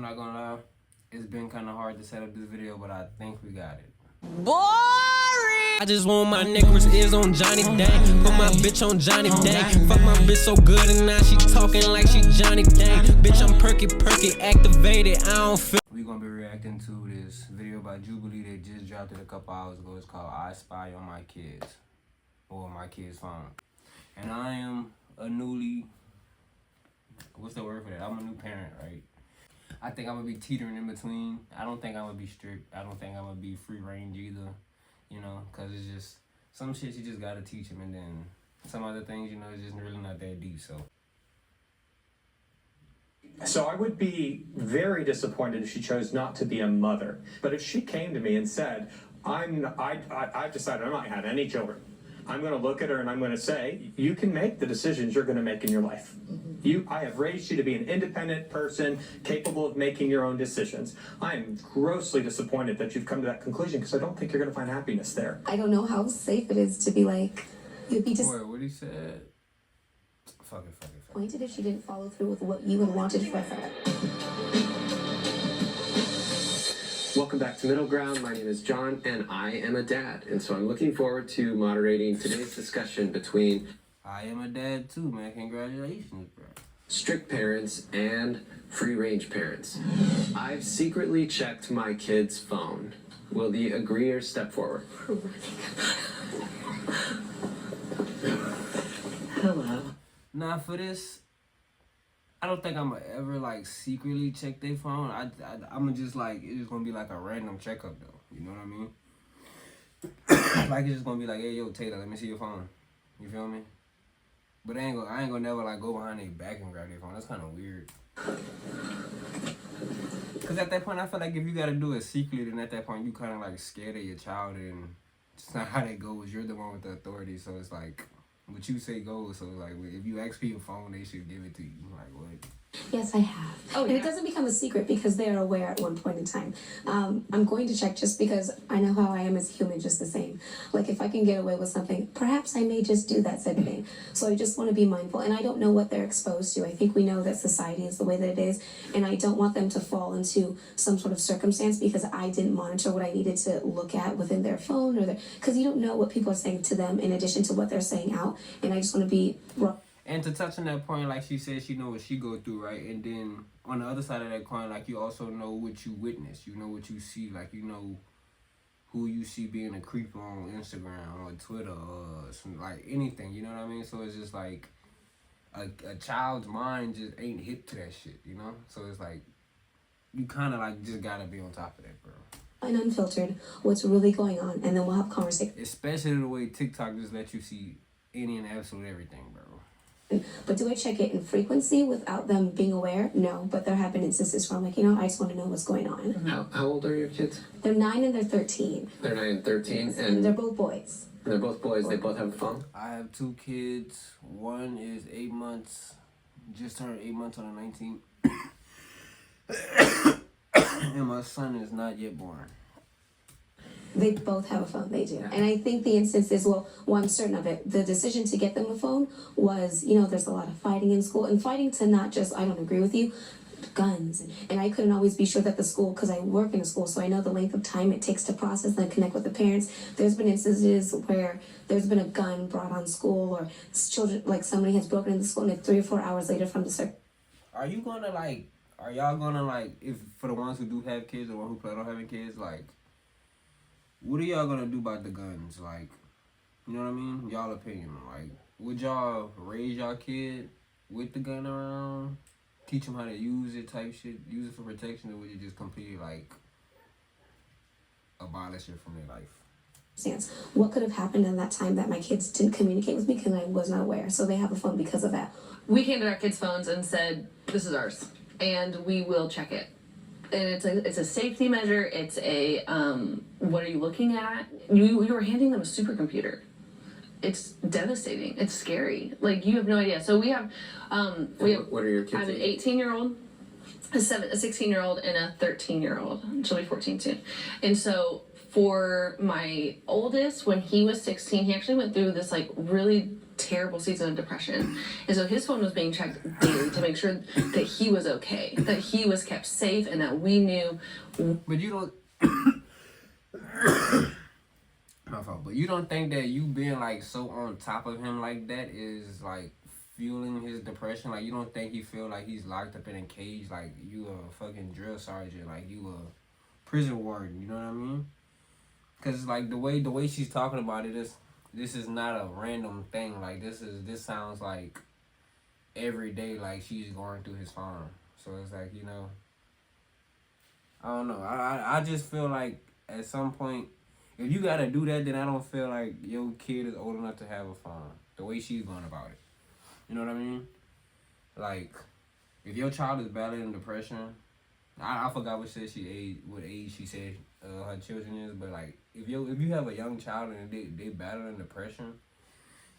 I'm not gonna lie, it's been kind of hard to set up this video, but I think we got it. Boring! I just want my necklace is on Johnny Dang. Put my bitch on Johnny Dang. Fuck my bitch so good and now she talking like she Johnny Dang. Bitch, I'm perky activated. I don't feel. We're gonna be reacting to this video by Jubilee that just dropped it a couple hours ago. It's called I Spy on My Kids, or My Kids Phone. And I am a newly, what's the word for that? I'm a new parent, right? I think I'm gonna be teetering in between. I don't think I'm gonna be strict. I don't think I'm gonna be free range either, you know, because it's just some shit you just gotta teach them, and then some other things, you know, it's just really not that deep. So I would be very disappointed if she chose not to be a mother. But if she came to me and said, I've decided I'm not gonna have any children, I'm going to look at her and I'm going to say, you can make the decisions you're going to make in your life. I have raised you to be an independent person, capable of making your own decisions. I am grossly disappointed that you've come to that conclusion because I don't think you're going to find happiness there. I don't know how safe it is to be like, you'd be just Wait, what he said? Fuck it. disappointed if she didn't follow through with what you had wanted for her. Welcome back to Middle Ground. My name is John, and I am a dad. And so I'm looking forward to moderating today's discussion between I am a dad too, man. Congratulations, bro. strict parents and free-range parents. I've secretly checked my kid's phone. Will the agreeer step forward? Hello. Nah, for this, I don't think I'm gonna ever like secretly check their phone. I'm gonna just like, it's just gonna be like a random checkup though. You know what I mean? Like it's just gonna be like, hey yo Taylor, let me see your phone. You feel me? But I ain't gonna never like go behind their back and grab their phone. That's kind of weird. Cause at that point I feel like if you gotta do it secretly, then at that point you kind of like scared of your child, and it's not how that goes. You're the one with the authority, so it's like what you say goes. So like if you ask for your phone, they should give it to you. Like what? Yes, I have. Oh, and yeah. it doesn't become a secret because they are aware at one point in time. I'm going to check just because I know how I am as a human, just the same. Like if I can get away with something, perhaps I may just do that said thing. So I just want to be mindful, and I don't know what they're exposed to. I think we know that society is the way that it is, and I don't want them to fall into some sort of circumstance because I didn't monitor what I needed to look at within their phone or because you don't know what people are saying to them in addition to what they're saying out, and I just want to be. And to touch on that point, like she said, she know what she go through, right? And then on the other side of that coin, like you also know what you witness. You know what you see. Like you know who you see being a creep on Instagram or Twitter or like anything. You know what I mean? So it's just like a child's mind just ain't hip to that shit, you know? So it's like you kind of like just gotta be on top of that, bro. And unfiltered what's really going on, and then we'll have conversation. Especially the way TikTok just let you see any and absolute everything, bro. But do I check it in frequency without them being aware? No, but there have been instances where I'm like, I just want to know what's going on. How old are your kids? They're 9 and they're 13. They're 9 and 13, And and they're both boys. they're both boys. They both have a phone. I have 2 kids. One is 8 months, just turned 8 months on the 19th. And my son is not yet born. They both have a phone, they do. And I think the instance is, well, I'm certain of it. The decision to get them a phone was, there's a lot of fighting in school, and fighting to not just, I don't agree with you, guns. And I couldn't always be sure that the school, because I work in a school, so I know the length of time it takes to process and connect with the parents. There's been instances where there's been a gun brought on school, or children, like somebody has broken into the school, and it's 3 or 4 hours later from the circuit. Are y'all gonna like, if for the ones who do have kids or the ones who plan on having kids, like, what are y'all gonna do about the guns? Like, you know what I mean? Y'all opinion. Like, would y'all raise y'all kid with the gun around? Teach them how to use it type shit? Use it for protection? Or would you just completely, like, abolish it from their life? What could have happened in that time that my kids didn't communicate with me because I was not aware? So they have a phone because of that. We handed our kids' phones and said, this is ours, and we will check it. And it's a safety measure. It's a, what are you looking at? You were handing them a supercomputer. It's devastating. It's scary. Like, you have no idea. So we have, What are your kids? I have an 18-year-old, a 16-year-old, and a 13-year-old. She'll be 14 soon. And so for my oldest, when he was 16, he actually went through this, like, really terrible season of depression. And so his phone was being checked daily to make sure that he was okay, that he was kept safe, and that we knew. But you don't. My fault. But you don't think that you being like so on top of him like that is like fueling his depression? Like, you don't think he feel like he's locked up in a cage, like you a fucking drill sergeant, like you a prison warden? You know what I mean? Cause like the way she's talking about it, this is not a random thing. Like this sounds like every day, like she's going through his phone. So it's like, you know, I don't know. I just feel like at some point, if you gotta do that, then I don't feel like your kid is old enough to have a phone. The way she's going about it, you know what I mean? Like, if your child is battling depression, I forgot what age she said her children is, but like if you have a young child and they battling depression,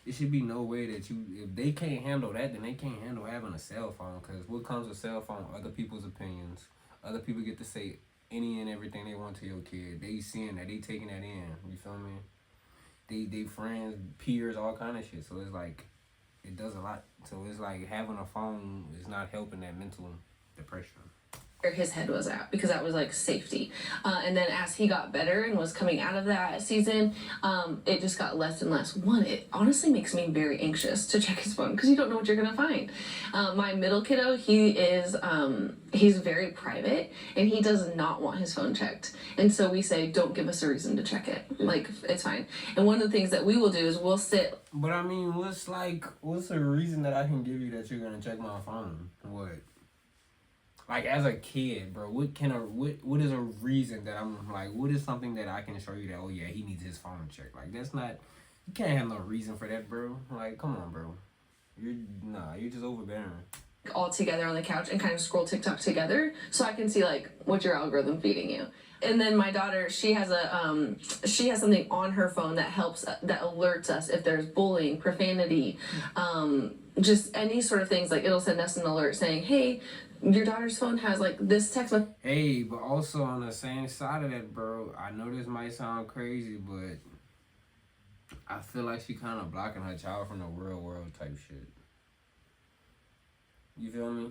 it should be no way that if they can't handle that, then they can't handle having a cell phone. Cause what comes with cell phone? Other people's opinions. Other people get to say any and everything they want to your kid. They seeing that, they taking that in. You feel me? They friends, peers, all kind of shit. So it's like it does a lot. So it's like having a phone is not helping that mental depression. Where his head was at, because that was like safety. And then as he got better and was coming out of that season, it just got less and less. One, it honestly makes me very anxious to check his phone because you don't know what you're gonna find. My middle kiddo, he's very private and he does not want his phone checked. And so we say, don't give us a reason to check it. Like, it's fine. And one of the things that we will do is we'll sit. But I mean, what's a reason that I can give you that you're gonna check my phone? What? Like, as a kid, bro, what is a reason that I'm like, what is something that I can show you that, oh yeah, he needs his phone checked? Like, that's not, you can't have no reason for that, bro. Like, come on, bro. You're just overbearing. All together on the couch and kind of scroll TikTok together so I can see like what's your algorithm feeding you. And then my daughter, she has something on her phone that alerts us if there's bullying, profanity, just any sort of things. Like, it'll send us an alert saying, hey, your daughter's phone has like this text message. Hey, but also on the same side of that, bro, I know this might sound crazy, but I feel like she kind of blocking her child from the real world type shit. You feel me?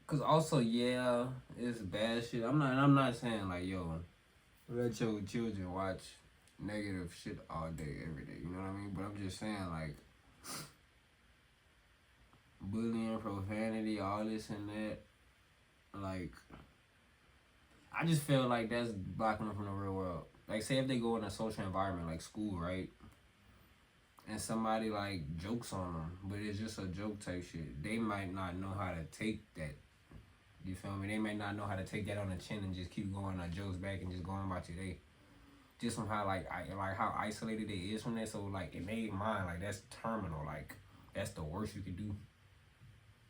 Cause also, yeah, it's bad shit. I'm not saying like, yo, let your children watch negative shit all day, every day. You know what I mean? But I'm just saying, like, bullying, profanity, all this and that. Like, I just feel like that's blocking them from the real world. Like, say if they go in a social environment like school, right? And somebody like jokes on them, but it's just a joke type shit. They might not know how to take that. You feel me? They might not know how to take that on the chin and just keep going on jokes back and just going about your day. Just from how like how isolated they is from that. So like in their mind, like that's terminal. Like that's the worst you could do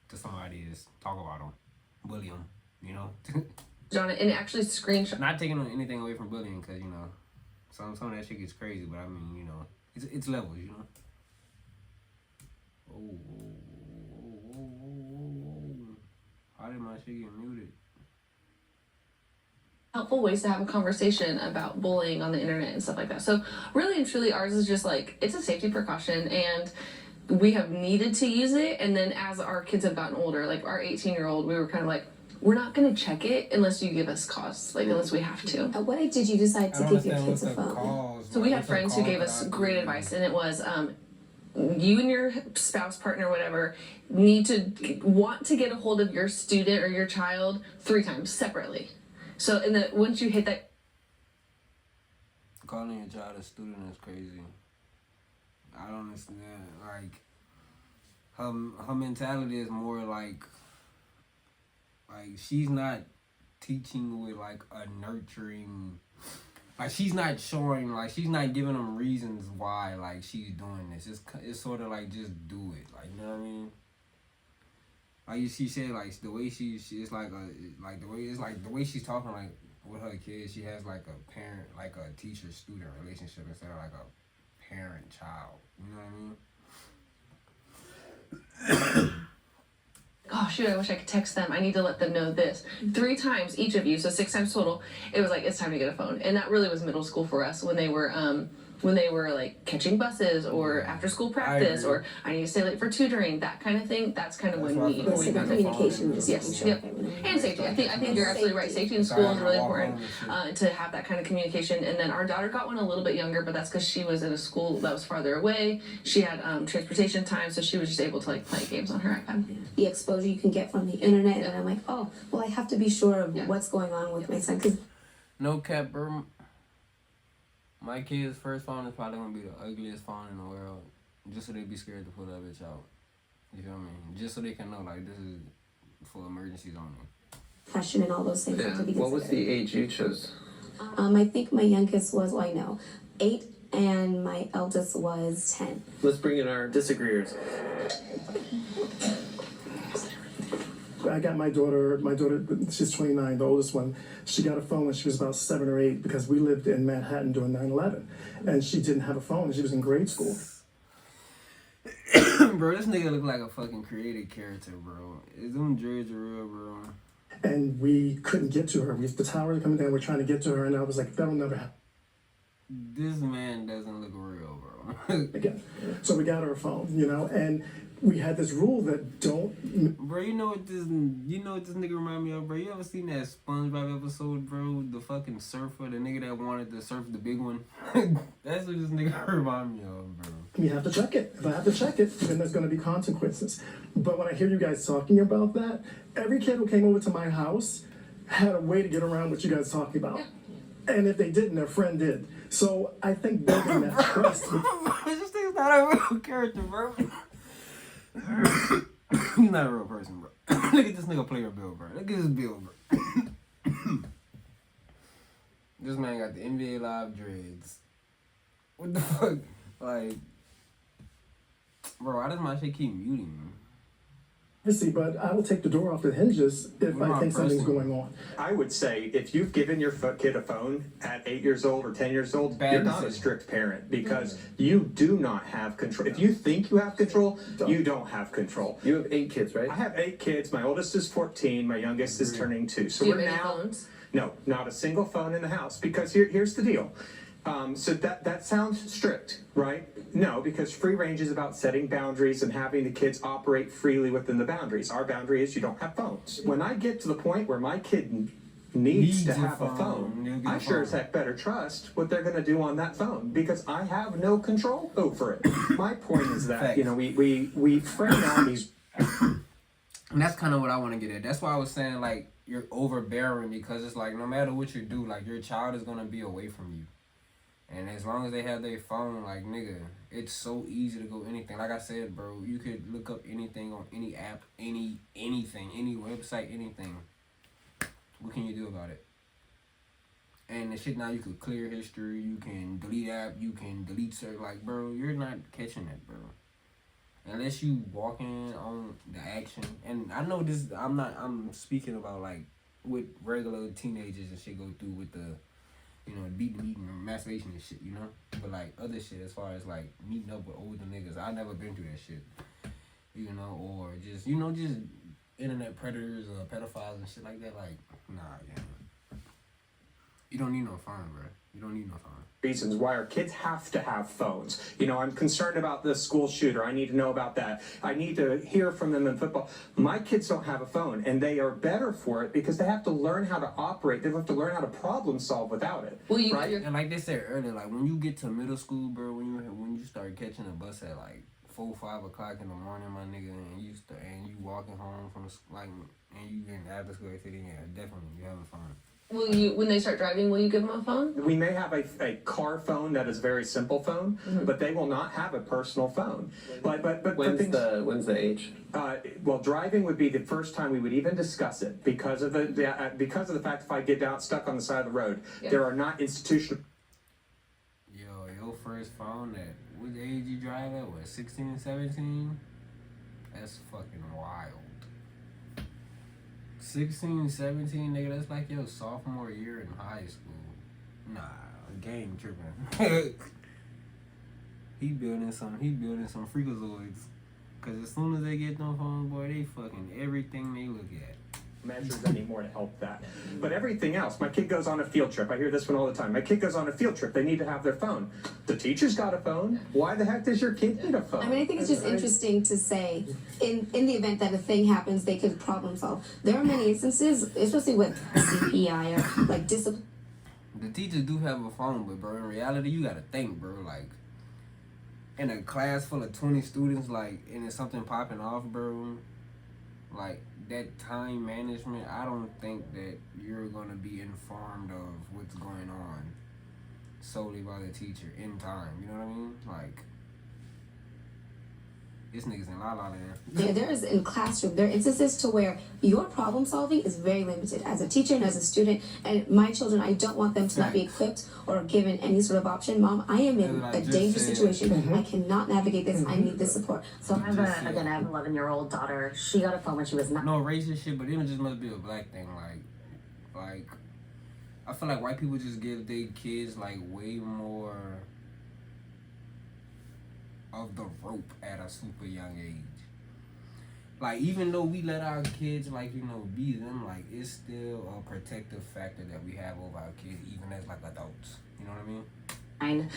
to somebody is talk about them, bully them. You know. On it and actually screenshot. Not taking anything away from bullying, cause you know, some of that shit gets crazy. But I mean, you know, it's levels. You know. Oh. How did my shit get muted? Helpful ways to have a conversation about bullying on the internet and stuff like that. So really and truly, ours is just like, it's a safety precaution, and we have needed to use it. And then as our kids have gotten older, like our 18-year-old, we were kind of like, we're not going to check it unless you give us cause, like unless we have to. At what age did you decide to give your kids a phone? So we had friends who gave us great advice, and it was, you and your spouse, partner, whatever, want to get a hold of your student or your child 3 times separately. So once you hit that, calling your child a student is crazy. I don't understand. Like her mentality is more like she's not teaching with like a nurturing. Like she's not showing, like she's not giving them reasons why like she's doing this. It's sort of like just do it, like, you know what I mean? Like she said, like the way she's like the way she's talking like with her kids, she has like a parent, like a teacher-student relationship instead of like a parent-child. You know what I mean? oh shoot, I wish I could text them. I need to let them know this. 3 times each of you, so 6 times total. It was like, it's time to get a phone. And that really was middle school for us when they were when they were like catching buses or after school practice or I need to stay late for tutoring, that kind of thing. That's kind of when we The communication is yes, yep. And safety. I think you're absolutely right. Safety in school is really important to have that kind of communication. And then our daughter got one a little bit younger, but that's because she was in a school that was farther away. She had transportation time, so she was just able to like play games on her iPad. The exposure you can get from the internet, and I'm like, oh, well, I have to be sure of what's going on with my son, because No cap, bro. My kid's first phone is probably gonna be the ugliest phone in the world, just so they be scared to pull that bitch out. You feel me? Just so they can know, like, this is for emergencies only. passion and all those things have to be What was considered. the age you chose? I think my youngest was, 8, and my eldest was 10. Let's bring in our disagreeers. I got my daughter, she's 29, the oldest one. She got a phone when she was about 7 or 8 because we lived in Manhattan during 9/11. And she didn't have a phone. She was in grade school. Bro, this nigga look like a fucking created character, bro. Is them dreads real, bro? And we couldn't get to her. The tower coming down, we're trying to get to her, and I was like, that'll never happen This man doesn't look real, bro. again. So we got her a phone, and we had this rule that don't. Bro, you know what this nigga remind me of, bro? You ever seen that SpongeBob episode, bro? The fucking surfer, the nigga that wanted to surf the big one. That's what this nigga remind me of, bro. You have to check it. If I have to check it, then there's going to be consequences. But when I hear you guys talking about that, every kid who came over to my house had a way to get around what you guys talking about. And if they didn't, their friend did. So I think building that trust. This nigga's not a real character, bro. He's not a real person, bro. Look at this nigga player bill, bro. Look at his bill, bro. This man got the NBA Live dreads. What the fuck? Like, bro, why does my shit keep muting me? But I will take the door off the hinges if What I think something's person? going on. I would say if you've given your kid a phone at 8 years old or 10 years old, Bad you're not a decision. strict parent because you do not have control. If you think you have control, you don't have control. You have 8 kids, right? I have 8 kids. My oldest is 14. My youngest is turning 2. So Do you we're have any now. phones? No, not a single phone in the house because here's the deal. So that sounds strict, right? No, because free range is about setting boundaries and having the kids operate freely within the boundaries. Our boundary is you don't have phones. When I get to the point where my kid needs to a have a phone. phone, You'll get I a sure phone. as heck better trust what they're going to do on that phone because I have no control over it. My point is that, Facts. we frame out these. And that's kind of what I want to get at. That's why I was saying, like, you're overbearing because it's like, no matter what you do, like, your child is going to be away from you. And as long as they have their phone, like, nigga, it's so easy to go anything. Like I said, bro, you could look up anything on any app, anything, any website, anything. What can you do about it? And the shit now, you could clear history, you can delete app, you can delete search. Like, bro, you're not catching it, bro. Unless you walking on the action. And I know this, I'm speaking about, like, what regular teenagers and shit go through with the, beating and masturbation and shit, But, like, other shit as far as, like, meeting up with older niggas, I never been through that shit. Or just, just internet predators or pedophiles and shit like that. Like, nah, yeah. You don't need no phone, bro. You don't need no phone. Reasons why our kids have to have phones. I'm concerned about the school shooter. I need to know about that. I need to hear from them in football. My kids don't have a phone, and they are better for it because they have to learn how to operate. They have to learn how to problem solve without it. Well, right? And like they said earlier, like when you get to middle school, bro, when you start catching a bus at like 4, 5 o'clock in the morning, my nigga, and you walking home from like, and you in after school activity, yeah, definitely you having fun. When they start driving, will you give them a phone? We may have a car phone that is a very simple phone, but they will not have a personal phone. But When's things, the age? well, driving would be the first time we would even discuss it because of the fact if I get down stuck on the side of the road, there are not institutional. Yo, your first phone at what age you drive at? What, 16, 17? That's fucking wild. 16, 17, nigga, that's like your sophomore year in high school. Nah, game tripping. He building some freakazoids. Cause as soon as they get them phones, boy, they fucking everything they look at. measures anymore to help that. But everything else, my kid goes on a field trip. I hear this one all the time. My kid goes on a field trip. They need to have their phone. The teacher's got a phone. Why the heck does your kid need a phone? I mean, I think it's just interesting to say, in the event that a thing happens, they could problem solve. There are many instances, especially with CPI or like discipline. The teachers do have a phone, but bro, in reality, you gotta think, bro. Like, in a class full of 20 students, like, and it's something popping off, bro. Like, that time management, I don't think that you're gonna be informed of what's going on solely by the teacher in time. You know what I mean? Like, this nigga's in La La Land. There is in classroom, there are instances to where your problem solving is very limited as a teacher and as a student. And my children, I don't want them to not be equipped or given any sort of option. Mom, I am in a dangerous situation. I cannot navigate this. I need this support. So I have I have an 11-year-old daughter. She got a phone when she was 9. No racist shit, but it just must be a black thing. Like, I feel like white people just give their kids like way more of the rope at a super young age. Like, even though we let our kids, like, you know, be them, like, it's still a protective factor that we have over our kids, even as, like, adults. You know what I mean? And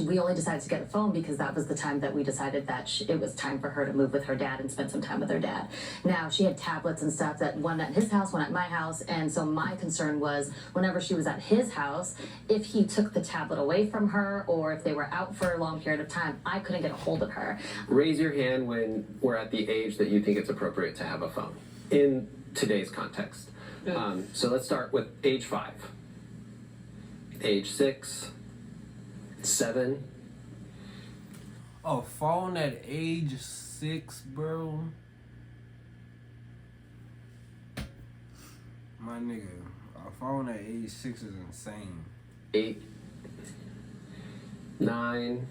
we only decided to get a phone because that was the time that we decided that it was time for her to move with her dad and spend some time with her dad. Now, she had tablets and stuff, that one at his house, one at my house, and so my concern was whenever she was at his house, if he took the tablet away from her or if they were out for a long period of time, I couldn't get a hold of her. Raise your hand when we're at the age that you think it's appropriate to have a phone in today's context. So let's start with age 5, age 6, 7. A phone at age 6, bro. My nigga, a phone at age 6 is insane. 8, 9,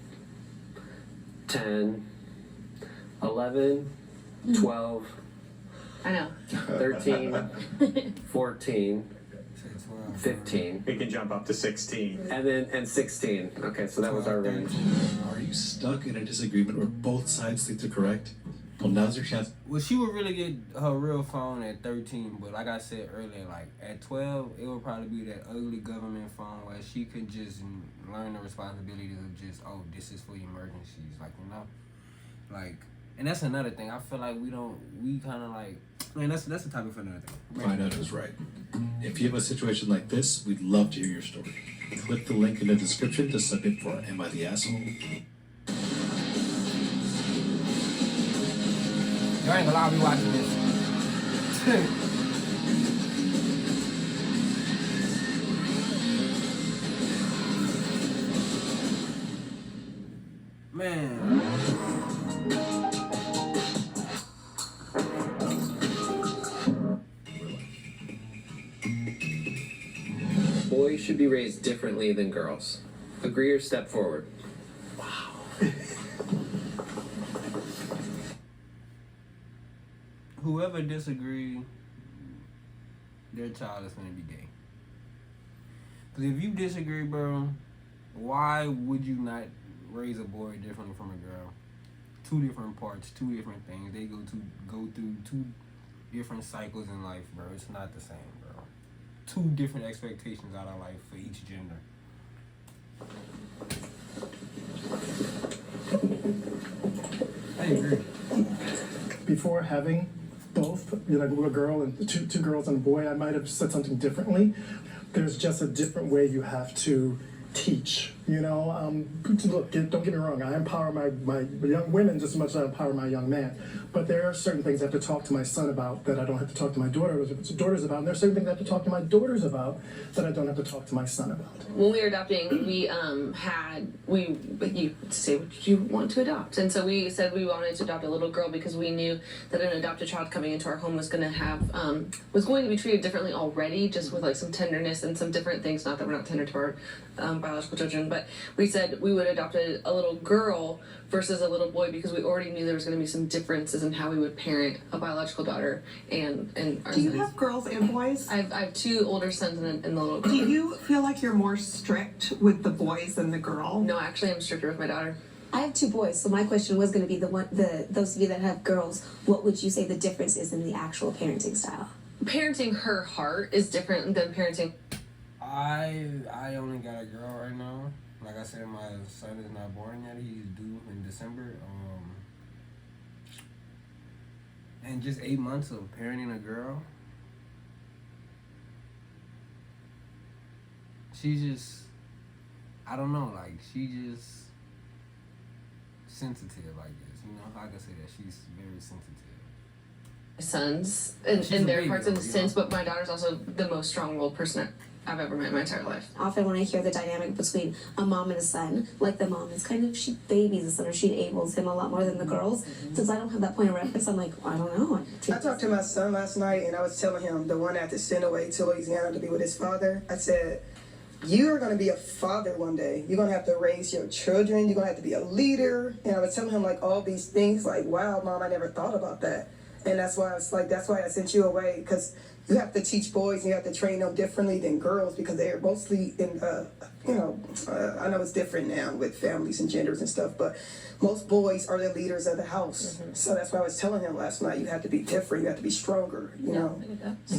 10, 11, 12, I know. 13, 14, 15. We can jump up to 16. And 16. Okay, so that was our range. Are you stuck in a disagreement where both sides think they're correct? Well, now's your chance. Well, she would really get her real phone at 13, but like I said earlier, like at 12, it would probably be that ugly government phone where she could just learn the responsibility of just, oh, this is for emergencies, like, you know? Like, and that's another thing. I feel like we kind of like, man, that's a topic for another thing. Find out who's right. If you have a situation like this, we'd love to hear your story. Click the link in the description to submit for Am I the Asshole? You ain't gonna lie, I'll be watching this. Man. Boys should be raised differently than girls. Agree or step forward? Wow. Whoever disagrees, their child is gonna be gay. Because if you disagree, bro, why would you not raise a boy differently from a girl? 2 different parts, 2 different things. They go through 2 different cycles in life, bro. It's not the same, bro. 2 different expectations out of life for each gender. I agree. Before having both, you know, a girl and two girls and a boy, I might have said something differently. There's just a different way you have to teach, you know. Look, don't get me wrong, I empower my young women just as much as I empower my young man. But there are certain things I have to talk to my son about that I don't have to talk to my daughters about. And there are certain things I have to talk to my daughters about that I don't have to talk to my son about. When we were adopting, you say what you want to adopt, and so we said we wanted to adopt a little girl because we knew that an adopted child coming into our home was going to be treated differently already, just with like some tenderness and some different things. Not that we're not tender to our biological children, but we said we would adopt a little girl versus a little boy because we already knew there was going to be some differences in how we would parent a biological daughter and our Do you sons. have girls and boys? I have 2 older sons and the little girl. Do you feel like you're more strict with the boys than the girl? No, actually, I'm stricter with my daughter. I have 2 boys, so my question was going to be those of you that have girls, what would you say the difference is in the actual parenting style? parenting her heart is different than parenting. I only got a girl right now. Like I said, my son is not born yet. He's due in December. And just 8 months of parenting a girl. She just, I don't know, like she just sensitive, I guess. You know, I can say that she's very sensitive. Sons She's in a their baby, hearts and though, you sense, know? but my daughter's also the most strong-willed person I've ever met in my entire life. Often when I hear the dynamic between a mom and a son, like the mom is kind of, she babies the son or she enables him a lot more than the girls. Since I don't have that point of reference, I'm like, I don't know. I talked to my son last night and I was telling him, the one that had to send away to Louisiana to be with his father, I said, you're going to be a father one day. You're going to have to raise your children. You're going to have to be a leader. And I was telling him like all these things like, wow, Mom, I never thought about that. And that's why I was like, that's why I sent you away, because you have to teach boys and you have to train them differently than girls, because they're mostly in, I know it's different now with families and genders and stuff, but most boys are the leaders of the house. So that's why I was telling him last night, you have to be different, you have to be stronger, you know.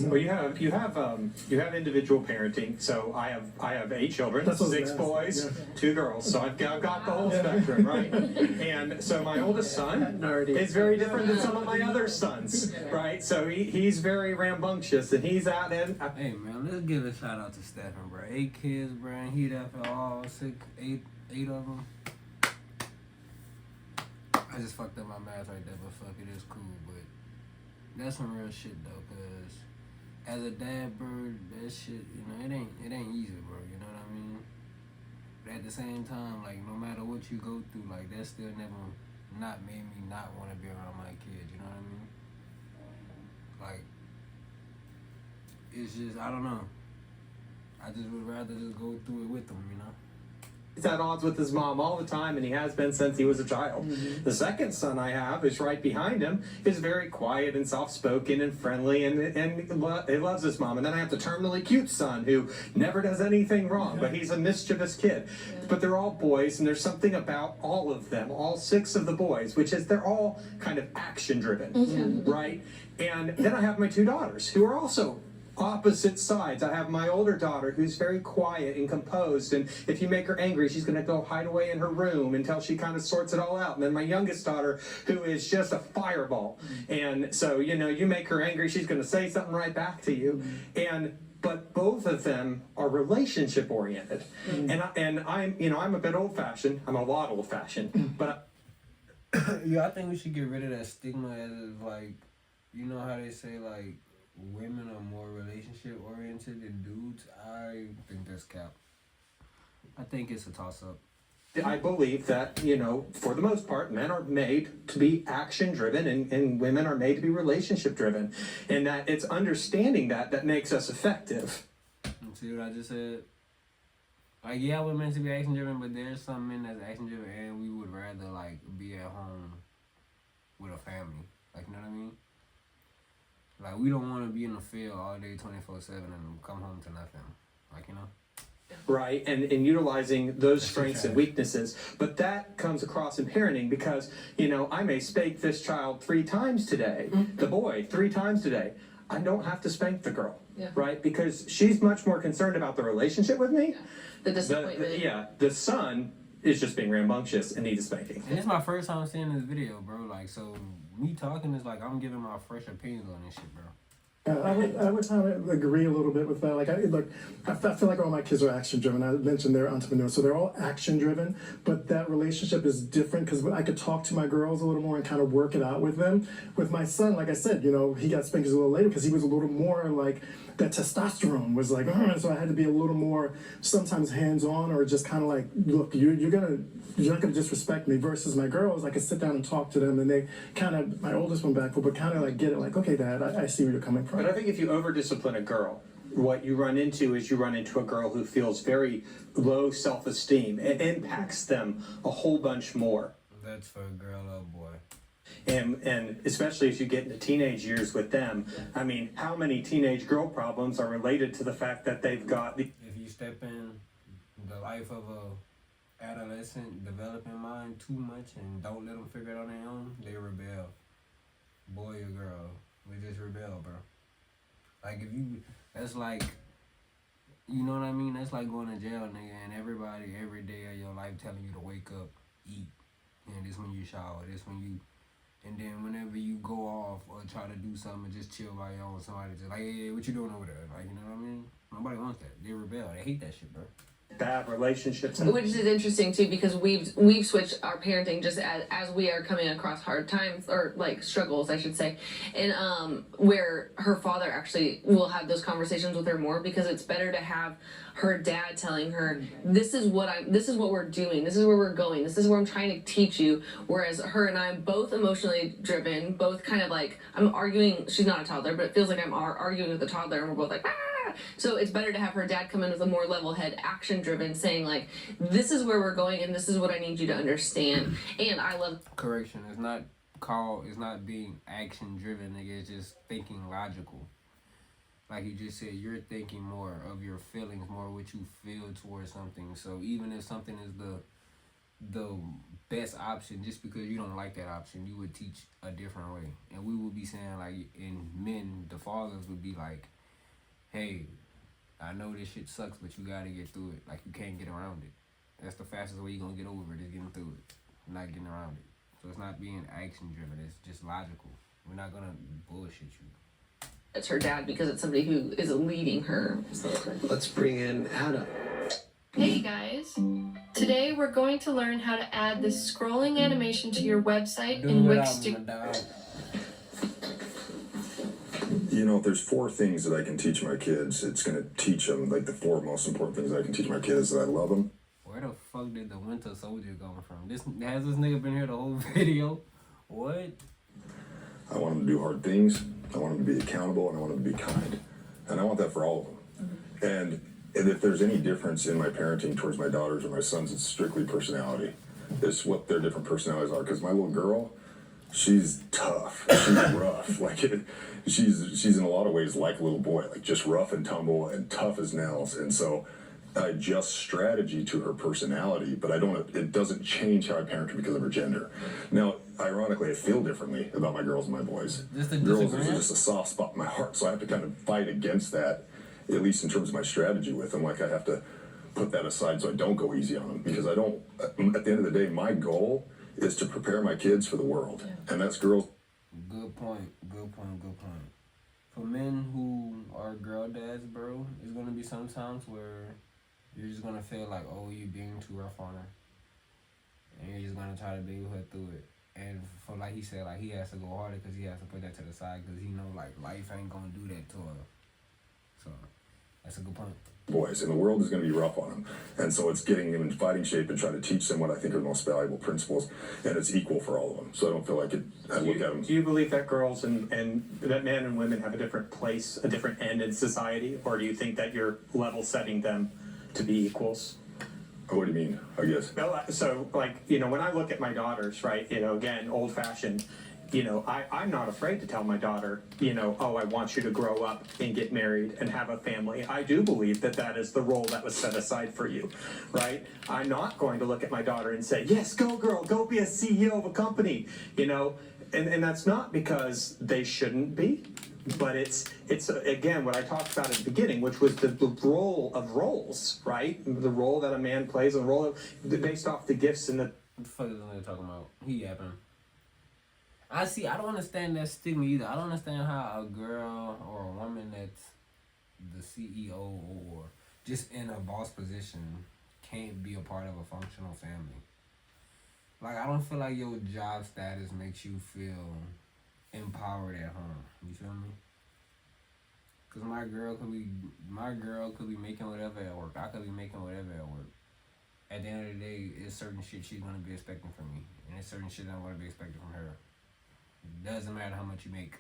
Well, you have individual parenting. So I have 8 children, That's what I was 6 gonna boys, ask, 2 girls. So I've got the whole spectrum, right? And so my oldest son is very different than some of my other sons, right? So he's very rambunctious and he's out in. Hey man, let's give a shout out to Stephen, bro. 8 kids, bro, and he there for all 8 of them. I just fucked up my math right there, but fuck it, it's cool. But that's some real shit though, cause as a dad, bro, that shit, you know, it ain't easy, bro. You know what I mean? But at the same time, like no matter what you go through, like that still never not made me not want to be around my kids. You know what I mean? Like it's just I don't know. I just would rather just go through it with them, you know. He's at odds with his mom all the time, and he has been since he was a child. The second son I have is right behind him, is very quiet and soft-spoken and friendly, and he loves his mom. And then I have the terminally cute son who never does anything wrong, but he's a mischievous kid. But they're all boys, and there's something about all of them, all 6 of the boys, which is they're all kind of action-driven, right? And then I have my 2 daughters, who are also opposite sides. I have my older daughter who's very quiet and composed, and if you make her angry, she's going to go hide away in her room until she kind of sorts it all out. And then my youngest daughter, who is just a fireball, and so you know, you make her angry, she's going to say something right back to you. But both of them are relationship oriented, and I'm a bit old fashioned. I'm a lot old fashioned, but Yeah, I think we should get rid of that stigma as if, like, you know how they say like women are more relationship oriented than dudes. I think that's cap. I think it's a toss up. I believe that, you know, for the most part, men are made to be action driven and women are made to be relationship driven. And that it's understanding that makes us effective. See what I just said? Like, yeah, we're meant to be action driven, but there's some men that's action driven and we would rather, like, be at home with a family. Like, you know what I mean? Like, we don't want to be in the field all day 24/7 and come home to nothing. Like, you know? Right, and utilizing those strengths and weaknesses. But that comes across in parenting because, you know, I may spank this child 3 times today, the boy 3 times today. I don't have to spank the girl, right? Because she's much more concerned about the relationship with me. The disappointment. The son is just being rambunctious and needs a spanking. And it's my first time seeing this video, bro. Like, so me talking is like I'm giving my fresh opinions on this shit, bro. I would kind of agree a little bit with that. Like, I feel like all my kids are action driven. I mentioned they're entrepreneurs, so they're all action driven. But that relationship is different because I could talk to my girls a little more and kind of work it out with them. With my son, like I said, you know, he got spanked a little later because he was a little more like that testosterone was like, so I had to be a little more sometimes hands on or just kind of like, look, you're not gonna disrespect me. Versus my girls, I could sit down and talk to them, and they kind of, my oldest one back, but kind of like get it, like, okay, Dad, I see where you're coming from. But I think if you over-discipline a girl, what you run into is a girl who feels very low self-esteem. It impacts them a whole bunch more. That's for a girl or boy. And especially as you get into teenage years with them, I mean, how many teenage girl problems are related to the fact that they've got the... If you step in the life of a adolescent developing mind too much and don't let them figure it on their own, they rebel. Boy or girl, we just rebel, bro. Like if you, that's like, you know what I mean? That's like going to jail, nigga, and everybody every day of your life telling you to wake up, eat, and this when you shower, this when you, and then whenever you go off or try to do something and just chill by your own, somebody just like, hey, what you doing over there? Like, you know what I mean? Nobody wants that. They rebel. They hate that shit, bro. Bad relationships. Which is interesting too, because we've switched our parenting just as we are coming across hard times, or like struggles I should say, and where her father actually will have those conversations with her more, because it's better to have her dad telling her, this is what we're doing, this is where we're going, this is where I'm trying to teach you, whereas her and I, both emotionally driven, both kind of like, I'm arguing, she's not a toddler, but it feels like I'm arguing with a toddler, and we're both like, ah! So it's better to have her dad come in with a more level head, action driven, saying like, this is where we're going and this is what I need you to understand. And I love Correction, it's not being action driven, nigga, it's just thinking logical. Like you just said, you're thinking more of your feelings, more what you feel towards something. So even if something is the best option, just because you don't like that option, you would teach a different way. And we would be saying like, in men, the fathers would be like, hey, I know this shit sucks, but you gotta get through it. Like, you can't get around it. That's the fastest way you're gonna get over it, is getting through it, not getting around it. So it's not being action driven, it's just logical. We're not gonna bullshit you. it's her dad because it's somebody who is leading her. Let's bring in Adam. Hey guys, today we're going to learn how to add this scrolling animation to your website in Wix. You know, if there's 4 things that I can teach my kids, it's going to teach them, like the 4 most important things I can teach my kids, that I love them. Where the fuck did the Winter Soldier come from? Has this nigga been here the whole video? What? I want them to do hard things, I want them to be accountable, and I want them to be kind. And I want that for all of them. And if there's any difference in my parenting towards my daughters or my sons, it's strictly personality. It's what their different personalities are. Because my little girl, she's tough, she's rough. Like she's in a lot of ways like a little boy, like just rough and tumble and tough as nails. And so I adjust strategy to her personality, but it doesn't change how I parent her because of her gender. Now, ironically, I feel differently about my girls and my boys. Girls is just a soft spot in my heart, so I have to kind of fight against that, at least in terms of my strategy with them. Like I have to put that aside so I don't go easy on them, because at the end of the day, my goal is to prepare my kids for the world. Yeah. And that's girls. Good point. For men who are girl dads, bro, it's gonna be sometimes where you're just gonna feel like, oh, you're being too rough on her, and you're just gonna try to baby her through it. And for like he said, like he has to go harder because he has to put that to the side because he know like life ain't gonna do that to her. So that's a good point. Boys, and the world is going to be rough on them, and so it's getting them in fighting shape and trying to teach them what I think are the most valuable principles, and it's equal for all of them. So I don't feel like it. I look at them. Do you believe that girls and that men and women have a different place, a different end in society, or do you think that you're level setting them to be equals? What do you mean? I guess. Well, so like, you know, when I look at my daughters, right, you know, again, old fashioned. You know, I'm not afraid to tell my daughter, you know, oh, I want you to grow up and get married and have a family. I do believe that is the role that was set aside for you, right? I'm not going to look at my daughter and say, yes, go girl, go be a CEO of a company, you know, and that's not because they shouldn't be, but it's again, what I talked about at the beginning, which was the role of roles, right? The role that a man plays, and the role of, based off the gifts and the... What the fuck is they talking about? He yapping. I don't understand that stigma either. I don't understand how a girl or a woman that's the CEO or just in a boss position can't be a part of a functional family. Like, I don't feel like your job status makes you feel empowered at home. You feel me? Cause my girl could be making whatever at work. I could be making whatever at work. At the end of the day, it's certain shit she's gonna be expecting from me, and it's certain shit I'm gonna be expecting from her. Doesn't matter how much you make.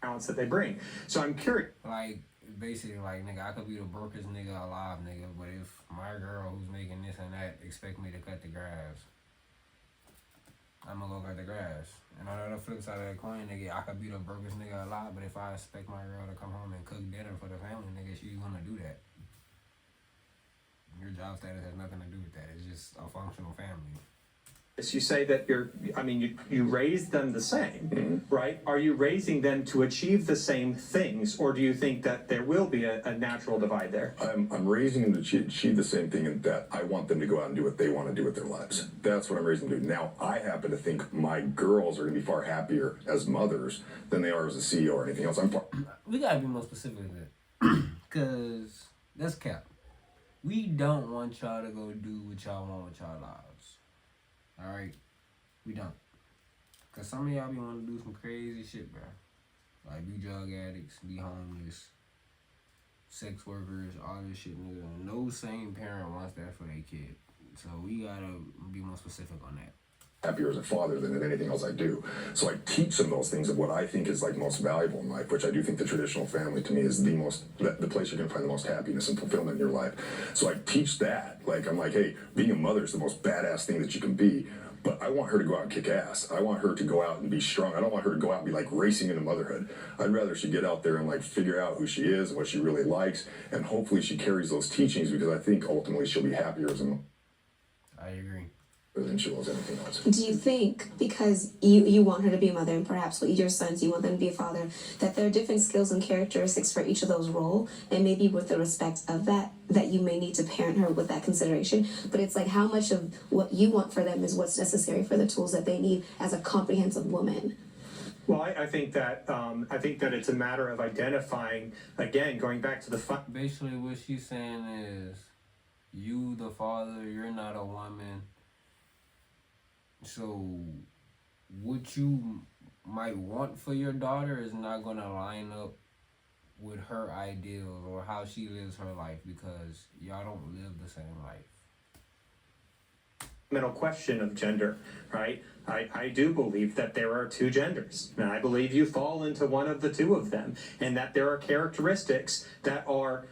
Balance that they bring. So I'm curious. Like, basically, like, nigga, I could be the brokest nigga alive, nigga, but if my girl who's making this and that expect me to cut the grass, I'm gonna go cut the grass. And on the flip side of that coin, nigga, I could be the brokest nigga alive, but if I expect my girl to come home and cook dinner for the family, nigga, she's gonna do that. Your job status has nothing to do with that. It's just a functional family. You say that you raise them the same, right? Are you raising them to achieve the same things, or do you think that there will be a natural divide there? I'm raising them to achieve the same thing in that I want them to go out and do what they want to do with their lives. That's what I'm raising them to do. Now, I happen to think my girls are going to be far happier as mothers than they are as a CEO or anything else. We gotta be more specific with it, cause that's cap. We don't want y'all to go do what y'all want with y'all lives. All right, we don't. Cause some of y'all be wanting to do some crazy shit, bro. Like be drug addicts, be homeless, sex workers, all this shit, nigga. No sane parent wants that for their kid. So we gotta be more specific on that. Happier as a father than in anything else I do. So I teach them those things of what I think is like most valuable in life, which I do think the traditional family to me is the place you're gonna find the most happiness and fulfillment in your life. So I teach that. Like I'm like, hey, being a mother is the most badass thing that you can be. But I want her to go out and kick ass. I want her to go out and be strong. I don't want her to go out and be like racing into motherhood. I'd rather she get out there and like figure out who she is and what she really likes, and hopefully she carries those teachings, because I think ultimately she'll be happier as a mother. I agree. Than she was anything else. Do you think, because you want her to be a mother, and perhaps with your sons you want them to be a father, that there are different skills and characteristics for each of those roles, and maybe with the respect of that you may need to parent her with that consideration, but it's like how much of what you want for them is what's necessary for the tools that they need as a comprehensive woman? Well, I think that it's a matter of identifying, again, going back to the Basically, what she's saying is, you, the father, you're not a woman. So, what you might want for your daughter is not going to line up with her ideals or how she lives her life, because y'all don't live the same life. Fundamental question of gender, right? I do believe that there are two genders, and I believe you fall into one of the two of them, and that there are characteristics that are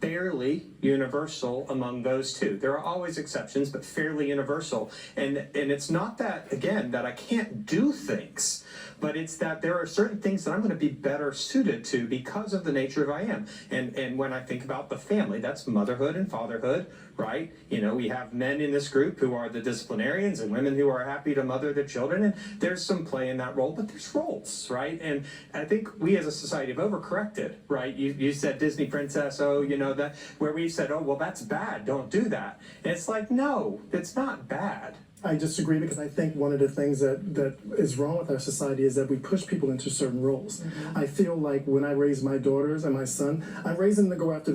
fairly universal among those two. There are always exceptions, but fairly universal. And it's not that, again, that I can't do things, but it's that there are certain things that I'm going to be better suited to because of the nature of I am. And when I think about the family, that's motherhood and fatherhood, right? You know, we have men in this group who are the disciplinarians and women who are happy to mother their children, and there's some play in that role, but there's roles, right? And I think we as a society have overcorrected, right? You said Disney princess, that where we said, oh, well, that's bad, don't do that. And it's like, no, it's not bad. I disagree, because I think one of the things that is wrong with our society is that we push people into certain roles. Mm-hmm. I feel like when I raise my daughters and my son, I raise them to go after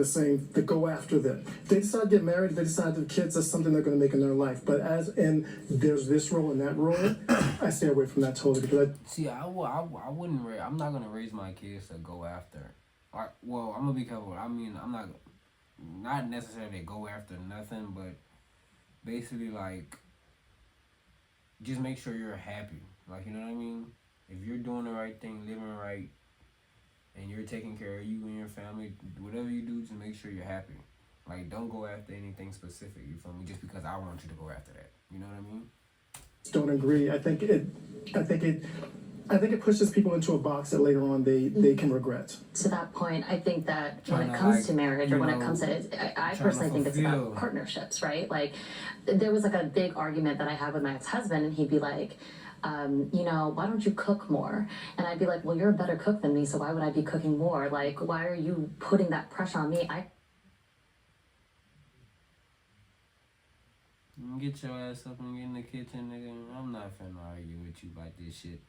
them. If they decide to get married, if they decide to have kids, that's something they're going to make in their life. But as in, there's this role and that role, I stay away from that totally, because I wouldn't I'm not going to raise my kids to go after. Well, I'm going to be careful. I mean, I'm not necessarily go after nothing, but basically like, just make sure you're happy. Like, you know what I mean? If you're doing the right thing, living right, and you're taking care of you and your family, whatever you do, just make sure you're happy. Like, don't go after anything specific, you feel me? Just because I want you to go after that. You know what I mean? don't agree. I think it pushes people into a box that later on they can regret. To that point, I think that when it comes to marriage, or when it comes to, I personally think it's about partnerships, right? Like, there was like a big argument that I had with my ex-husband, and he'd be like, why don't you cook more? And I'd be like, well, you're a better cook than me, so why would I be cooking more? Like, why are you putting that pressure on me? Get your ass up and get in the kitchen, nigga. I'm not finna argue with you about this shit.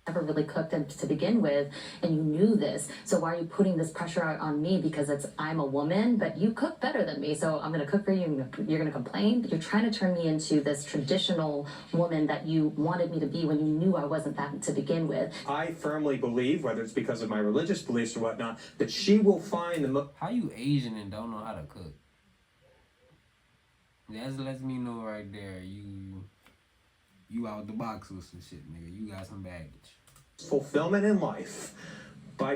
Never really cooked to begin with, and you knew this, so why are you putting this pressure out on me? Because I'm a woman, but you cook better than me, so I'm gonna cook for you, and you're gonna complain? You're trying to turn me into this traditional woman that you wanted me to be when you knew I wasn't that to begin with. I firmly believe, whether it's because of my religious beliefs or whatnot, that she will find How you Asian and don't know how to cook? That lets me know right there, you out the box with some shit, nigga. You got some baggage. Fulfillment in life by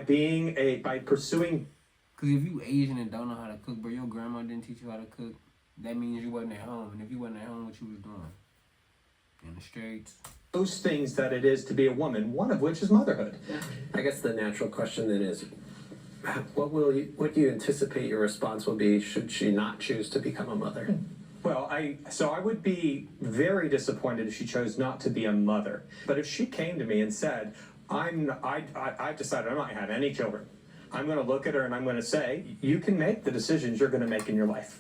pursuing. Cause if you Asian and don't know how to cook, bro, your grandma didn't teach you how to cook. That means you wasn't at home, and if you wasn't at home, what you was doing? In the streets. Those things that it is to be a woman, one of which is motherhood. I guess the natural question then is, what do you anticipate your response will be should she not choose to become a mother? Well, so I would be very disappointed if she chose not to be a mother. But if she came to me and said, I've decided I'm not having any children, I'm going to look at her and I'm going to say, you can make the decisions you're going to make in your life.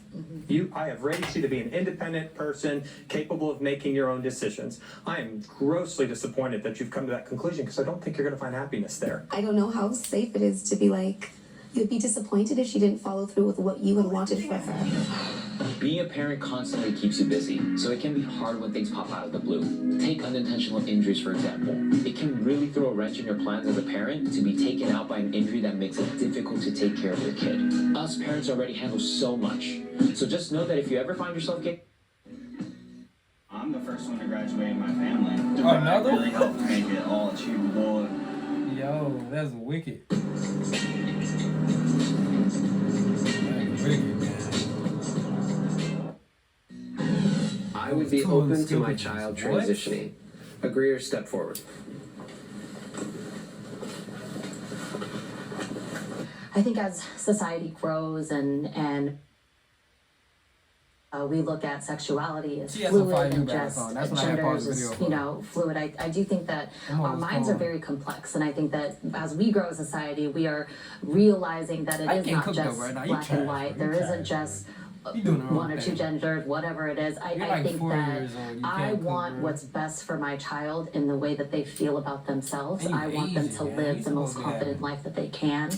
I have raised you to be an independent person, capable of making your own decisions. I am grossly disappointed that you've come to that conclusion because I don't think you're going to find happiness there. I don't know how safe it is to be like, you'd be disappointed if she didn't follow through with what you had wanted for her. Being a parent constantly keeps you busy, so it can be hard when things pop out of the blue. Take unintentional injuries, for example. It can really throw a wrench in your plans as a parent to be taken out by an injury that makes it difficult to take care of your kid. Us parents already handle so much, so just know that if you ever find yourself getting... I'm the first one to graduate in my family. Another? Really helped make it all achievable. Yo, that's wicked. That's wicked, man. I would be open to my child transitioning. Agree or step forward? I think as society grows and we look at sexuality as fluid and just genders as, you know, fluid. I do think that our minds are very complex, and I think that as we grow as a society, we are realizing that it is not just black and white. There isn't just one or two genders, whatever it is. I think that I want what's best for my child in the way that they feel about themselves. I want them to live the most confident life that they can.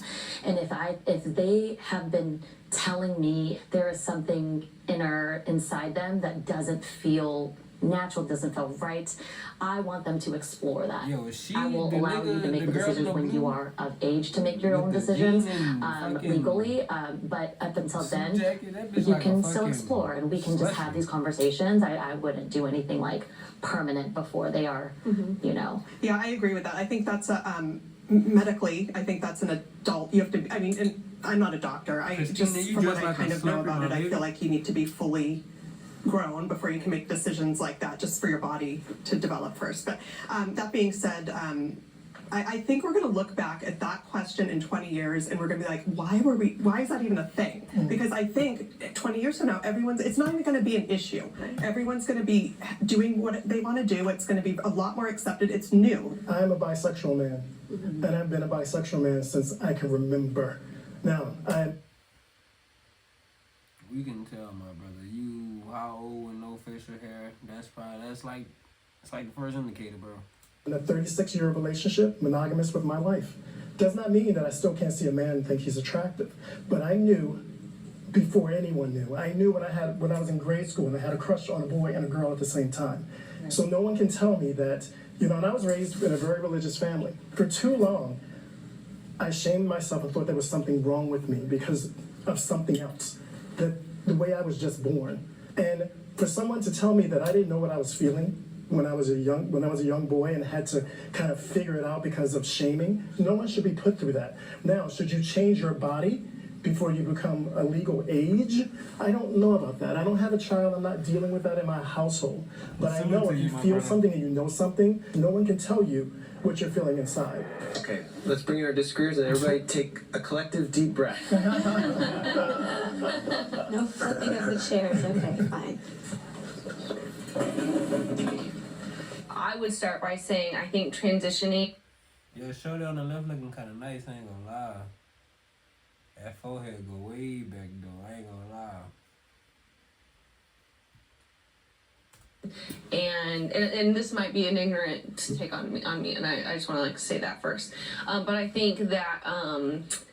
And if they have been telling me there is something inside them that doesn't feel natural, doesn't feel right, I want them to explore that. I will allow you to make the decisions when you are of age to make your own decisions legally, but up until then, you can still explore and we can just have these conversations. I wouldn't do anything like permanent before they are, you know. Yeah, I agree with that. I think that's medically, I think that's an adult. You have to, I mean, and I'm not a doctor. Just from what I kind of know about it, I feel like you need to be fully grown before you can make decisions like that, just for your body to develop first. But that being said, I think we're going to look back at that question in 20 years and we're going to be like, why is that even a thing? Because I think 20 years from now, it's not even going to be an issue. Everyone's going to be doing what they want to do. It's going to be a lot more accepted. It's new. I'm a bisexual man, and I've been a bisexual man since I can remember. Now, We can tell, my brother, you how old with no facial hair. That's like the first indicator, bro. In a 36-year relationship, monogamous with my wife. Does not mean that I still can't see a man and think he's attractive. But I knew before anyone knew. I knew when I was in grade school and I had a crush on a boy and a girl at the same time. Right. So no one can tell me that, you know, and I was raised in a very religious family. For too long, I shamed myself and thought there was something wrong with me because of something else. The way I was just born. And for someone to tell me that I didn't know what I was feeling when I was a young boy and had to kind of figure it out because of shaming, no one should be put through that. Now, should you change your body before you become a legal age? I don't know about that. I don't have a child. I'm not dealing with that in my household. But I know if you feel something and you know something, no one can tell you what you're feeling inside. Okay, let's bring in our disagreeers and everybody take a collective deep breath. No flipping of the chairs. Okay, fine. I would start by saying I think transitioning. Yo, shorty on the left looking kind of nice. I ain't gonna lie. That forehead go way back though. I ain't gonna lie. And this might be an ignorant take on me, and I just want to like say that first. But I think that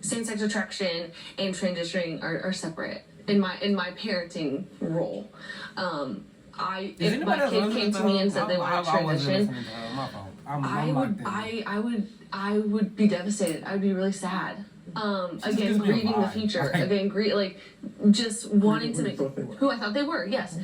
same-sex attraction and transitioning are separate in my parenting role. If my kid came to me and said they want to transition, I would be devastated. I would be really sad. Again, grieving the future. Again, just wanting to make who I thought they were. Yes,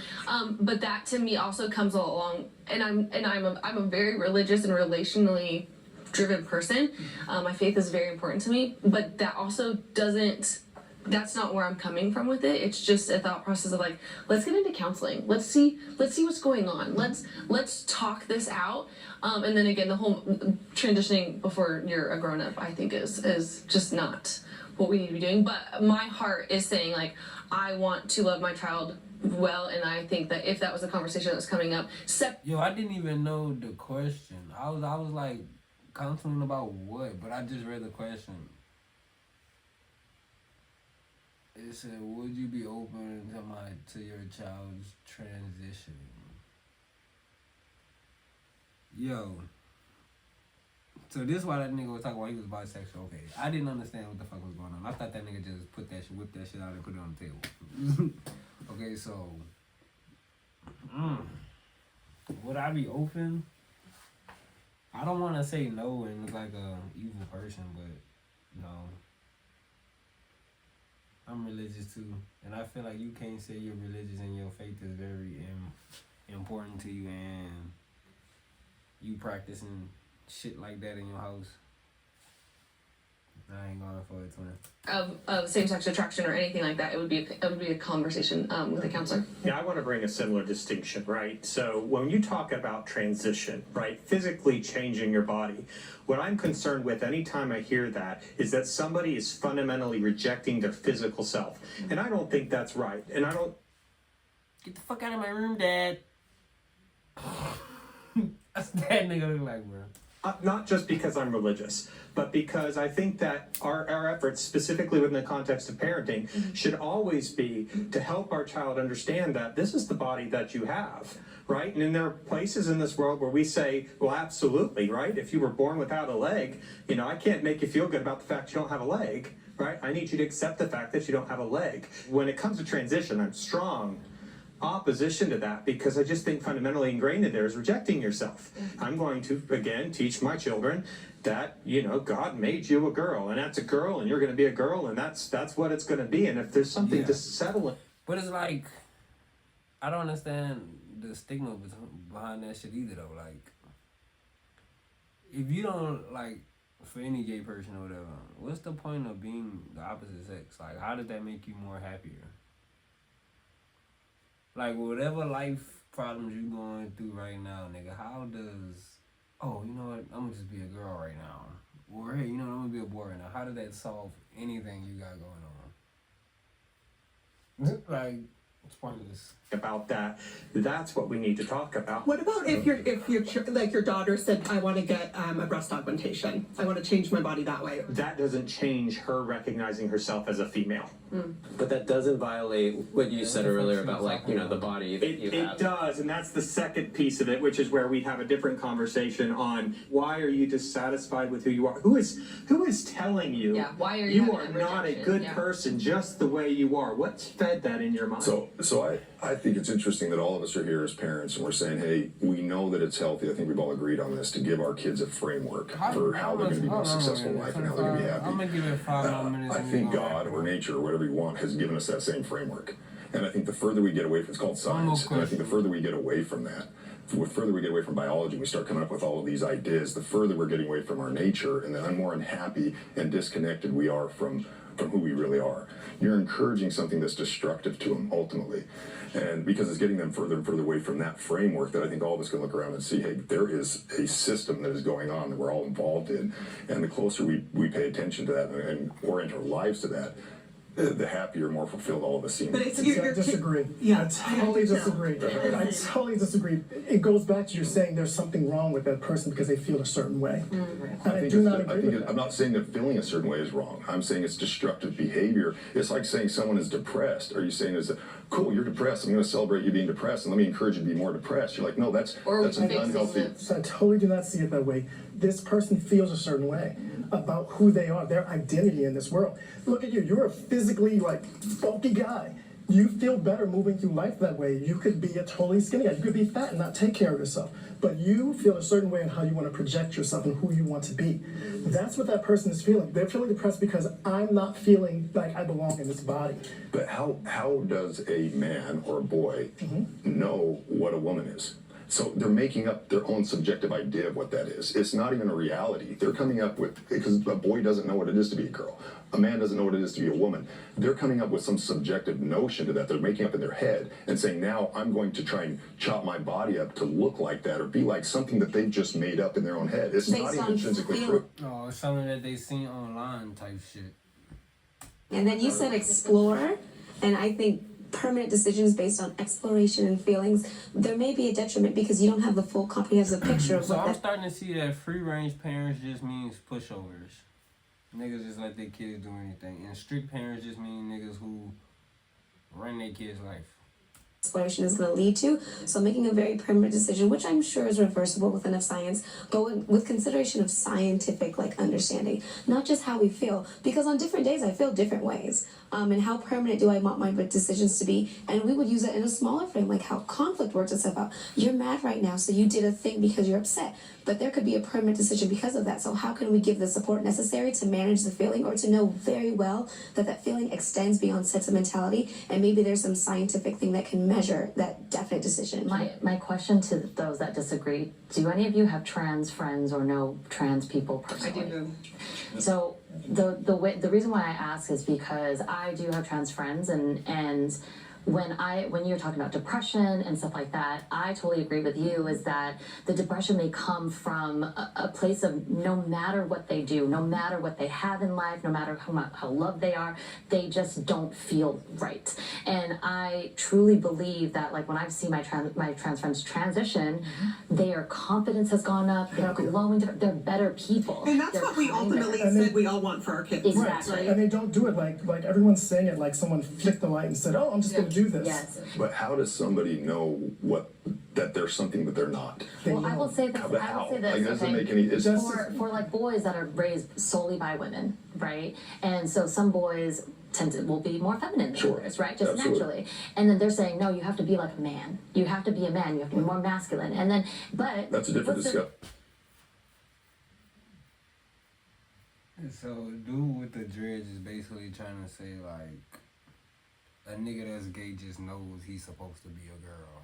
but that to me also comes along, and I'm a very religious and relationally driven person. My faith is very important to me, but that also doesn't. That's not where I'm coming from with it. It's just a thought process of like, let's get into counseling. Let's see what's going on. Let's talk this out. And then again, the whole transitioning before you're a grown up, I think is just not what we need to be doing. But my heart is saying, like, I want to love my child well, and I think that if that was a conversation that was coming up, Yo, I didn't even know the question. I was like counseling about what, but I just read the question. It said, would you be open to your child's transition? Yo. So this is why that nigga was talking about he was bisexual. Okay, I didn't understand what the fuck was going on. I thought that nigga just whipped that shit out and put it on the table. Okay, so would I be open? I don't want to say no and look like a evil person, but no. I'm religious too, and I feel like you can't say you're religious and your faith is very important to you, and you practicing shit like that in your house. I ain't going for it, twin. Of same-sex attraction or anything like that, it would be a conversation with a counselor. Yeah, I want to bring a similar distinction, right? So when you talk about transition, right, physically changing your body, what I'm concerned with anytime I hear that is that somebody is fundamentally rejecting their physical self. And I don't think that's right. And I don't... Get the fuck out of my room, Dad. That's what that nigga look like, bro. Not just because I'm religious, but because I think that our efforts, specifically within the context of parenting, should always be to help our child understand that this is the body that you have, right? And there are places in this world where we say, well, absolutely, right? If you were born without a leg, you know, I can't make you feel good about the fact you don't have a leg, right? I need you to accept the fact that you don't have a leg. When it comes to transition, I'm strong opposition to that because I just think fundamentally ingrained in there is rejecting yourself. I'm going to, again, teach my children that, you know, God made you a girl, and that's a girl, and you're going to be a girl, and that's what it's going to be. And if there's something to settle it. But it's like, I don't understand the stigma behind that shit either, though. Like, if you don't, like, for any gay person or whatever, what's the point of being the opposite sex? Like, how does that make you more happier? Like, whatever life problems you going through right now, nigga, how does, oh, you know what, I'm gonna just be a girl right now. Or, hey, you know what, I'm gonna be a boy right now. How does that solve anything you got going on? Like, it's pointless. About that, that's what we need to talk about. What about if your daughter said, I want to get a breast augmentation, I want to change my body that way? That doesn't change her recognizing herself as a female. But that doesn't violate what you said earlier about, like, you know, the body that you have. It does, and that's the second piece of it, which is where we have a different conversation on why are you dissatisfied with who you are? Who is telling you why are you are not a good person just the way you are? What's fed that in your mind? So I think it's interesting that all of us are here as parents and we're saying, hey, we know that it's healthy. I think we've all agreed on this to give our kids a framework for how they're going to be most successful in life and how they're going to be happy. I'm going to give it 5 more minutes. I think God or nature or whatever you want has given us that same framework. And I think the further we get away from, it's called science, and I think the further we get away from that, the further we get away from biology, we start coming up with all of these ideas, the further we're getting away from our nature, and the more unhappy and disconnected we are from who we really are. You're encouraging something that's destructive to them, ultimately. And because it's getting them further and further away from that framework that I think all of us can look around and see, hey, there is a system that is going on that we're all involved in. And the closer we pay attention to that and orient our lives to that, the happier, more fulfilled all of us seem. But I disagree. I totally disagree. I totally disagree. It goes back to you saying there's something wrong with that person because they feel a certain way. And I do not agree with that. I'm not saying that feeling a certain way is wrong. I'm saying it's destructive behavior. It's like saying someone is depressed. Are you saying is cool, you're depressed, I'm going to celebrate you being depressed, and let me encourage you to be more depressed. You're like, no, that's an unhealthy. So I totally do not see it that way. This person feels a certain way about who they are, their identity in this world. Look at you, you're a physically, like, bulky guy. You feel better moving through life that way. You could be a totally skinny guy. You could be fat and not take care of yourself. But you feel a certain way in how you want to project yourself and who you want to be. That's what that person is feeling. They're feeling depressed because I'm not feeling like I belong in this body. But how does a man or a boy know what a woman is? So they're making up their own subjective idea of what that is. It's not even a reality. They're coming up with, because a boy doesn't know what it is to be a girl. A man doesn't know what it is to be a woman. They're coming up with some subjective notion to that. They're making up in their head and saying, now I'm going to try and chop my body up to look like that or be like something that they've just made up in their own head. It's not even intrinsically true. Oh, it's something that they seen online type shit. And then you said explore, and I think permanent decisions based on exploration and feelings, there may be a detriment because you don't have the full comprehensive picture of So what I'm starting to see that free range parents just means pushovers. Niggas just let their kids do anything. And strict parents just mean niggas who run their kids' life. exploration is going to lead to. So making a very permanent decision, which I'm sure is reversible with enough science, but with consideration of scientific like understanding, not just how we feel, because on different days I feel different ways. And how permanent do I want my decisions to be? And we would use it in a smaller frame, like how conflict works itself out. You're mad right now, so you did a thing because you're upset, but there could be a permanent decision because of that. So how can we give the support necessary to manage the feeling, or to know very well that that feeling extends beyond sentimentality, and maybe there's some scientific thing that can measure that definite decision. My question to those that disagree, do any of you have trans friends or know trans people personally? I do. So the reason why I ask is because I do have trans friends, and when you're talking about depression and stuff like that, I totally agree with you, is that the depression may come from a place of no matter what they do, no matter what they have in life, no matter how loved they are, they just don't feel right. And I truly believe that, like, when I've seen my trans friends transition, their confidence has gone up, they're glowing, they're better people. And that's what we ultimately said we all want for our kids. Exactly. Right. And they don't do it like everyone's saying it like someone flicked the light and said, oh, I'm just going to do this. Yes. But how does somebody know that there's something that they're not? Well, I will say this. Like, doesn't make any. It's for like boys that are raised solely by women, right? And so some boys will be more feminine than others, right? Just naturally. And then they're saying, no, you have to be like a man. You have to be a man. You have to be more masculine. And then, but that's a different discussion. So, dude with the dreads is basically trying to say, like, a nigga that's gay just knows he's supposed to be a girl.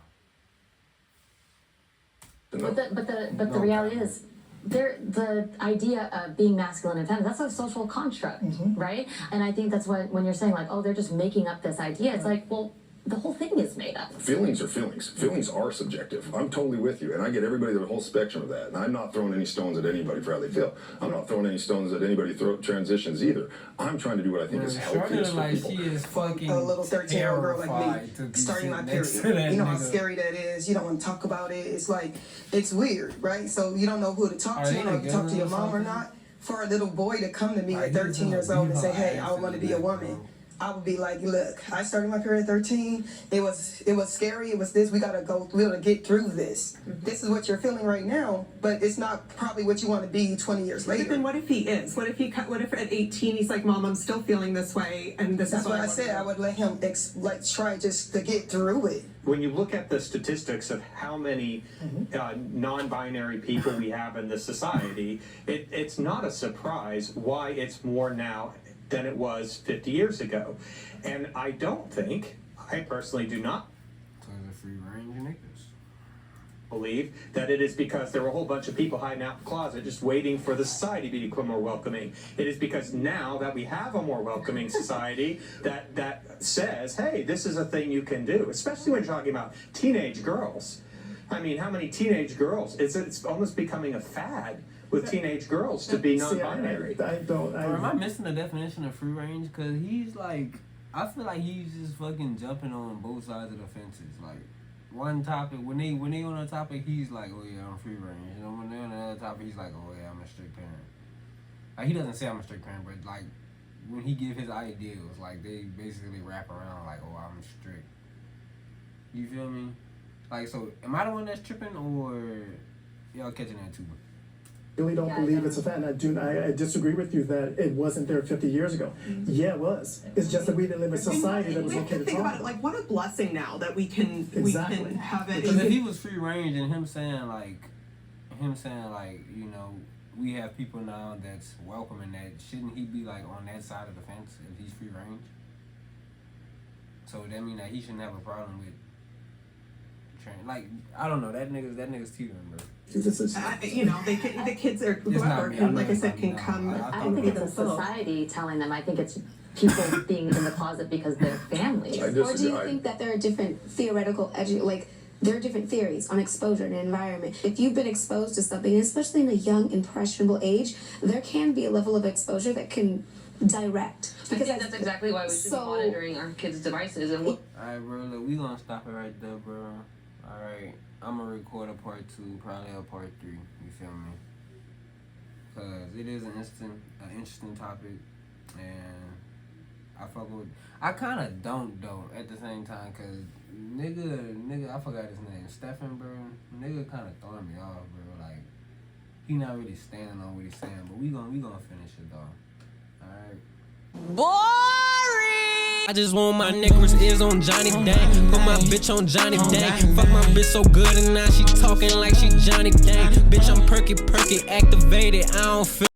But the reality is, the idea of being masculine and feminine, that's a social construct, right? And I think that's what, when you're saying like, oh, they're just making up this idea, it's like, well, the whole thing is made up. Feelings are feelings. Feelings are subjective. I'm totally with you, and I get everybody the whole spectrum of that. And I'm not throwing any stones at anybody for how they feel. I'm not throwing any stones at anybody transitions either. I'm trying to do what I think is healthiest for people. She is fucking a little 13-year-old girl like me starting my period. You know how scary that is. You don't want to talk about it. It's like, it's weird, right? So you don't know who to talk to. You don't know if you talk to your mom or not. For a little boy to come to me at 13 years old and say, hey, I want to be a woman, I would be like, look, I started my period at 13. It was scary. It was this. We gotta get through this. This is what you're feeling right now, but it's not probably what you want to be 20 years later. But then what if he is? What if at 18 he's like, Mom, I'm still feeling this way, and this That's is what I said. I would let him try just to get through it. When you look at the statistics of how many non-binary people we have in this society, it's not a surprise why it's more now than it was 50 years ago. And I personally do not believe that it is because there were a whole bunch of people hiding out in the closet just waiting for the society to become more welcoming. It is because now that we have a more welcoming society that says, hey, this is a thing you can do, especially when you're talking about teenage girls. I mean, how many teenage girls? It's almost becoming a fad with teenage girls to be non-binary. Or am I missing the definition of free range? Because he's like, I feel like he's just fucking jumping on both sides of the fences. Like, one topic, when they on a topic, he's like, oh yeah, I'm free range. You know, when they're on another topic, he's like, oh yeah, I'm a strict parent. Like, he doesn't say I'm a strict parent, but like, when he give his ideas, like, they basically wrap around like, oh, I'm strict. You feel me? Like, so, am I the one that's tripping, or y'all catching that too? I really don't believe it's a fact. And I disagree with you that it wasn't there 50 years ago. Yeah, it was. It's just that we didn't live in a society that was okay to talk about it. Like, what a blessing now that we can have it. Because if he was free range and him saying like, you know, we have people now that's welcoming that, shouldn't he be like on that side of the fence if he's free range? So that mean that he shouldn't have a problem with like, I don't know, that nigga's teetering, bro. You know, the kids are, whoever can, like I said, can come. I don't think it's a society telling them. I think it's people being in the closet because they're families. Or do you think that there are different theoretical there are different theories on exposure and environment? If you've been exposed to something, especially in a young, impressionable age, there can be a level of exposure that can direct. I think that's exactly why we should be monitoring our kids' devices. And Alright, bro, look, we gonna stop it right there, bro. Alright, I'm gonna record a part 2, probably a part 3, you feel me? Cause it is an interesting topic, and I fuck with. I kind of don't though at the same time, cause nigga, I forgot his name, Stephen, bro. Nigga kind of throwing me off, bro. Like he not really standing on what he's saying, but we gonna finish it though. All right. Boring. I just want my necklace is on Johnny Dang. Put my bitch on Johnny Dang. Fuck my bitch so good and now she talking like she Johnny Dang. Bitch, I'm perky, activated. I don't feel.